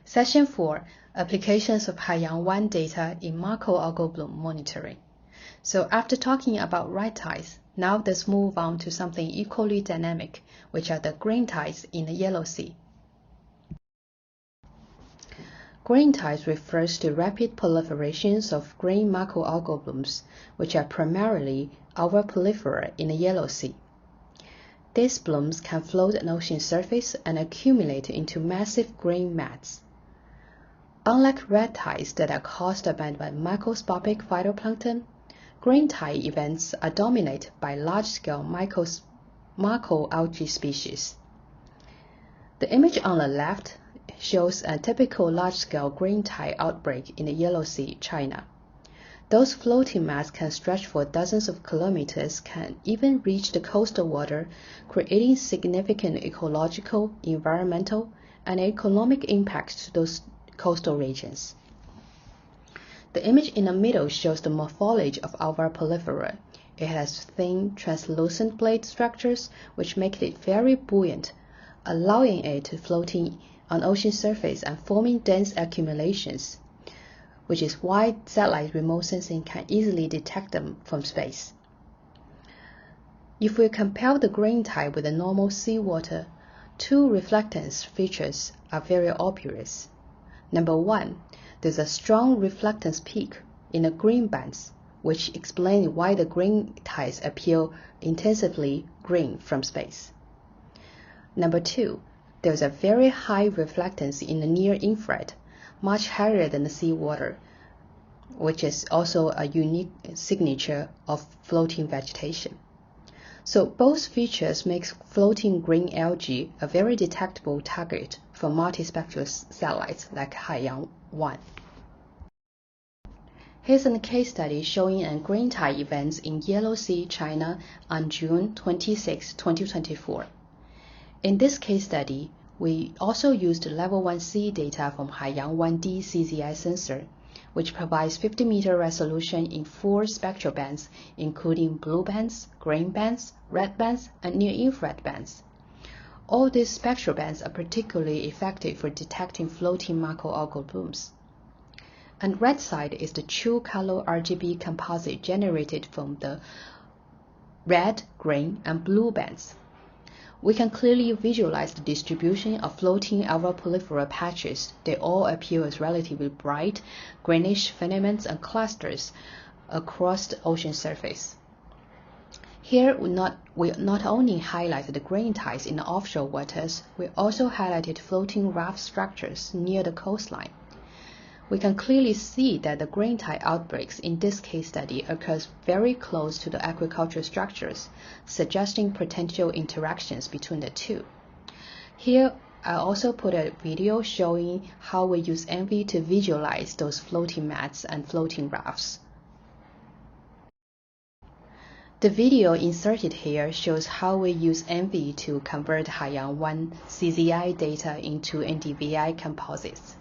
Session 4, Applications of HY-1 data in macroalgal bloom monitoring. So after talking about red tides, now let's move on to something equally dynamic, which are the green tides in the Yellow Sea. Green tides refers to rapid proliferations of green macroalgal blooms, which are primarily proliferate in the Yellow Sea. These blooms can float on ocean surface and accumulate into massive green mats. Unlike red tides that are caused by microscopic phytoplankton, green tide events are dominated by large-scale macroalgae species. The image on the left shows a typical large-scale green tide outbreak in the Yellow Sea, China. Those floating mats can stretch for dozens of kilometers, can even reach the coastal water, creating significant ecological, environmental, and economic impacts to those coastal regions. The image in the middle shows the morphology of our proliferate. It has thin, translucent blade structures which make it very buoyant, allowing it to floating on ocean surface and forming dense accumulations, which is why satellite remote sensing can easily detect them from space. If we compare the green tide with the normal seawater, two reflectance features are very obvious. Number one, there's a strong reflectance peak in the green bands, which explains why the green tides appear intensively green from space. Number two, there's a very high reflectance in the near-infrared, much higher than the seawater, which is also a unique signature of floating vegetation. So both features make floating green algae a very detectable target for multispectral satellites like HY-1. Here's a case study showing a green tide events in Yellow Sea, China on June 26, 2024. In this case study, we also used level 1C data from HY-1D CZI sensor, which provides 50-meter resolution in 4 spectral bands, including blue bands, green bands, red bands, and near-infrared bands. All these spectral bands are particularly effective for detecting floating macroalgal blooms. And red side is the true color RGB composite generated from the red, green, and blue bands. We can clearly visualize the distribution of floating proliferate patches. They all appear as relatively bright, greenish filaments and clusters across the ocean surface. Here, we not only highlight the green tides in the offshore waters, we also highlighted floating raft structures near the coastline. We can clearly see that the green tide outbreaks in this case study occurs very close to the aquaculture structures, suggesting potential interactions between the two. Here, I also put a video showing how we use ENVI to visualize those floating mats and floating rafts. The video inserted here shows how we use ENVI to convert HY-1 CZI data into NDVI composites.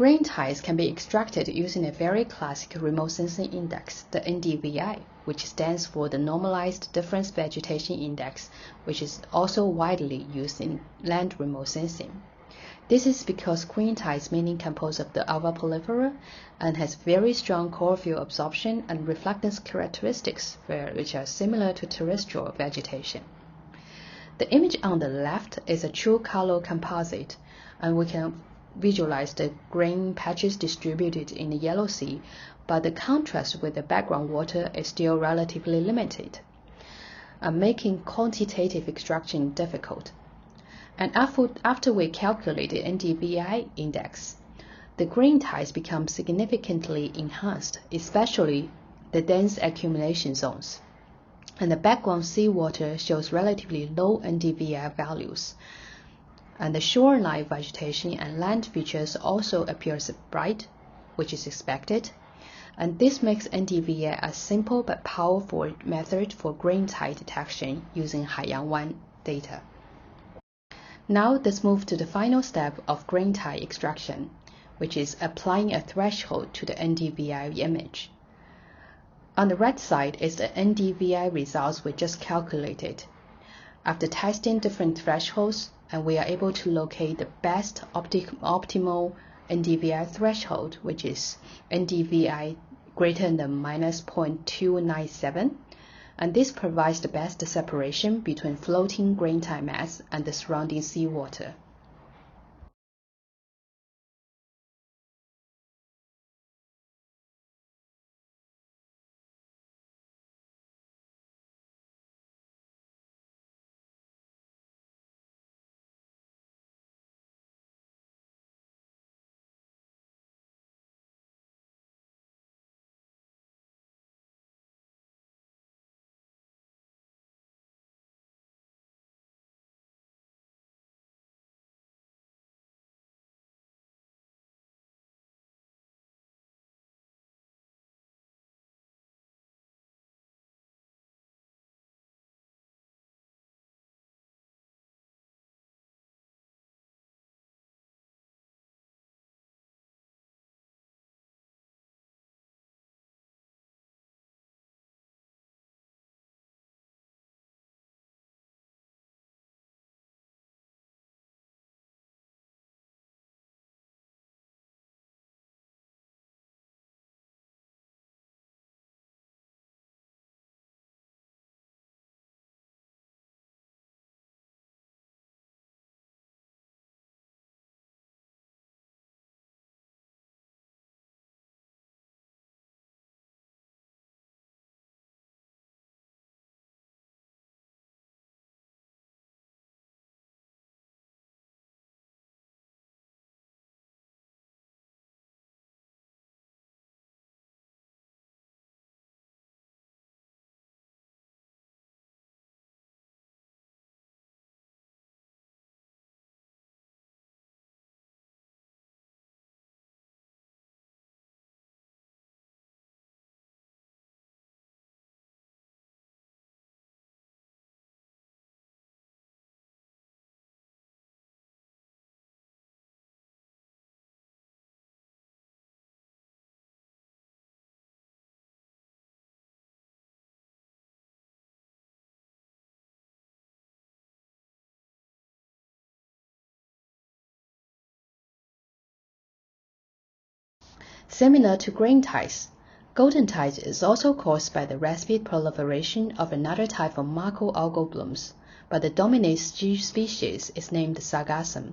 Grain tides can be extracted using a very classic remote sensing index, the NDVI, which stands for the Normalized Difference Vegetation Index, which is also widely used in land remote sensing. This is because grain tide is mainly composed of the alva prolifera and has very strong chlorophyll absorption and reflectance characteristics, which are similar to terrestrial vegetation. The image on the left is a true color composite, and we can visualize the grain patches distributed in the Yellow Sea, but the contrast with the background water is still relatively limited, making quantitative extraction difficult. And after we calculate the NDVI index, the grain tides become significantly enhanced, especially the dense accumulation zones. And the background seawater shows relatively low NDVI values. And the shoreline vegetation and land features also appears bright, which is expected. And this makes NDVI a simple but powerful method for grain tide detection using HY-1 data. Now let's move to the final step of grain tide extraction, which is applying a threshold to the NDVI image. On the right side is the NDVI results we just calculated. After testing different thresholds, and we are able to locate the best optimal NDVI threshold, which is NDVI greater than -0.297, and this provides the best separation between floating grain tide mass and the surrounding seawater. Similar to grain tides, golden tide is also caused by the rapid proliferation of another type of macroalgal blooms, but the dominant species is named sargassum.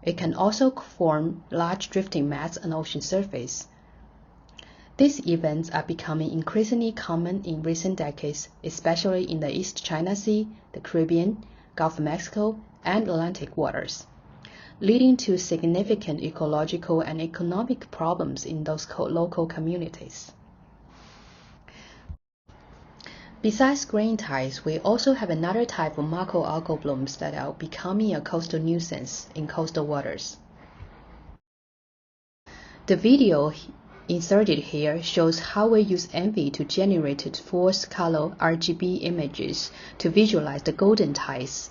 It can also form large drifting mats on the ocean surface. These events are becoming increasingly common in recent decades, especially in the East China Sea, the Caribbean, Gulf of Mexico, and Atlantic waters, leading to significant ecological and economic problems in those local communities. Besides grain tides, we also have another type of macroalgal blooms that are becoming a coastal nuisance in coastal waters. The video inserted here shows how we use ENVI to generate forced color RGB images to visualize the golden tides.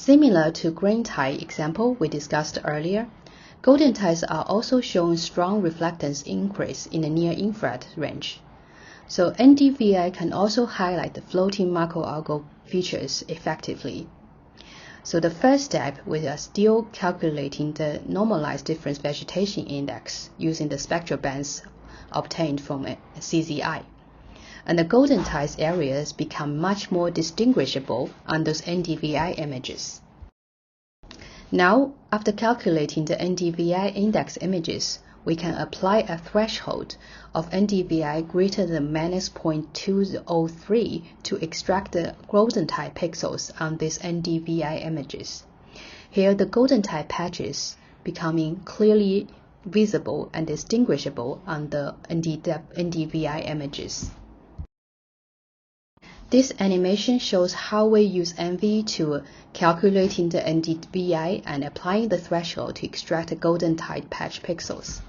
Similar to green tie example we discussed earlier, golden ties are also showing strong reflectance increase in the near-infrared range. So NDVI can also highlight the floating macroalgal features effectively. So the first step, we are still calculating the normalized difference vegetation index using the spectral bands obtained from a CZI. And the golden ties areas become much more distinguishable on those NDVI images. Now, after calculating the NDVI index images, we can apply a threshold of NDVI greater than -0.203 to extract the golden tie pixels on these NDVI images. Here, the golden tie patches becoming clearly visible and distinguishable on the NDVI images. This animation shows how we use NV to calculating the NDVI and applying the threshold to extract the golden tie patch pixels.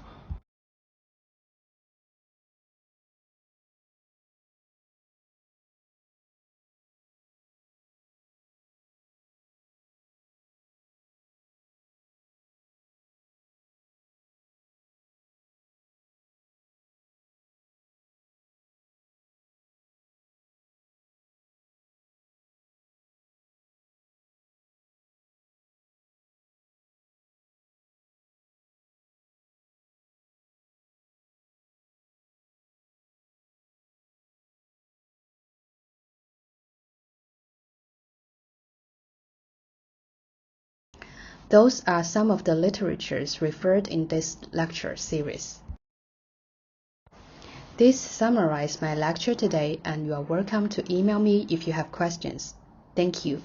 Those are some of the literatures referred in this lecture series. This summarizes my lecture today, and you are welcome to email me if you have questions. Thank you.